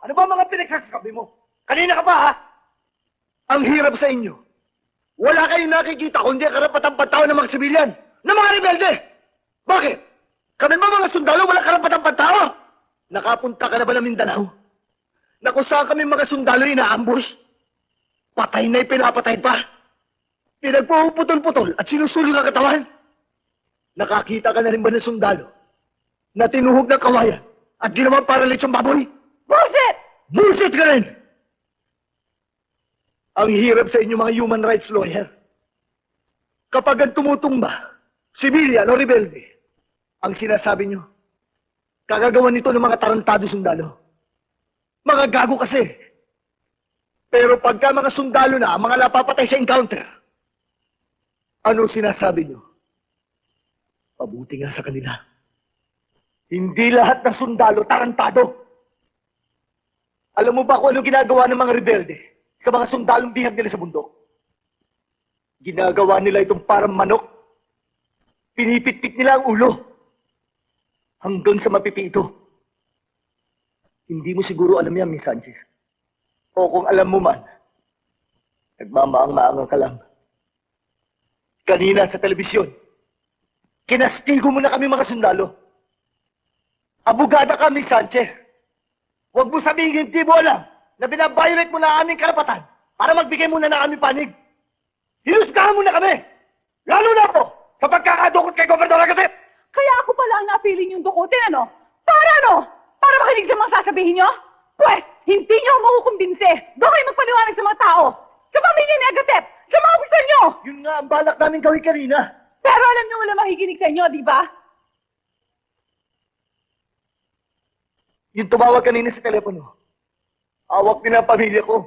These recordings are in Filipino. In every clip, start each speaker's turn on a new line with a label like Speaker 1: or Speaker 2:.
Speaker 1: Ano ba mga pinagsasabi mo? Kanina ka pa, ha? Ang hirap sa inyo. Wala kayong nakikita kundi ang karapatang-pantao ng mga sibilyan, ng mga rebelde. Bakit? Kami ba mga sundalo walang karapatang-pantao? Nakapunta ka na ba ng Mindanao? Na kung saan kami mga sundalo ina-ambush? Patay na pinapatay pa. Pinagpuputol-putol at sinusulig ang katawan. Nakakita ka na rin ba ng sundalo na tinuhog ng kawayan at ginawang para lechong baboy?
Speaker 2: Bullshit!
Speaker 1: Bullshit ka rin! Ang hirap sa inyo mga human rights lawyer. Kapag ang tumutumba, sibilyan o rebelde, ang sinasabi nyo, kagagawan nito ng mga tarantado sundalo. Mga gago kasi. Pero pagka mga sundalo na, ang mga napapatay sa encounter, ano sinasabi nyo? Pabuti nga sa kanila. Hindi lahat ng sundalo tarantado. Alam mo ba kung ano ginagawa ng mga rebelde sa mga sundalong bihag nila sa bundok? Ginagawa nila itong parang manok. Pinipitpit nila ang ulo hanggang sa mapipito. Hindi mo siguro alam yan, Miss Sanchez. O kung alam mo man, nagmamaang-maangang ka lang. Kanina sa telebisyon, kinastigo mo na kami mga sundalo. Abogada ka, Miss Sanchez. Huwag mo sabihin, hindi mo alam na binabiolate mo na aming karapatan para magbigay muna na aming panig. Hinusgahan mo na kami! Lalo na ako sa pagkakadukot kay Gobernador Agatep!
Speaker 2: Kaya ako pala ang napiling yung dukutin, ano? Para ano? Para makinig sa mga sasabihin nyo? Pwes, hindi nyo ako makukumbinse. Doon kayo magpaliwanag sa mga tao. Sa pamilya ni Agatep. Sa mga opisyal nyo.
Speaker 1: Yun nga ang balak namin gawin kanina.
Speaker 2: Pero alam nyo wala makikinig sa inyo, di ba?
Speaker 1: Yung tumawag kanina sa telepono, awak din ang pamilya ko.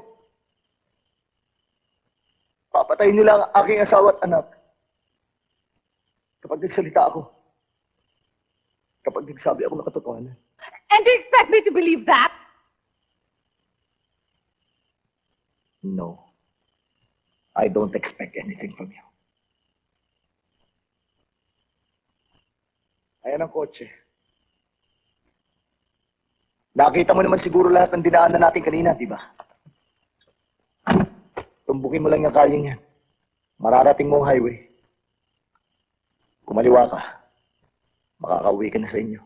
Speaker 1: Papatayin nila ang aking asawa at anak. Kapag nagsalita ako. Kapag nagsabi ako ng katotohanan.
Speaker 2: And do you expect me to believe that?
Speaker 1: No. I don't expect anything from you. Ayan ang kotse. Nakita mo naman siguro lahat ng dinaanan natin kanina, di ba? Tumbukin mo lang yung kalyeng yan. Mararating mo ang highway. Kumaliwa ka. Makakauwi ka na sa inyo.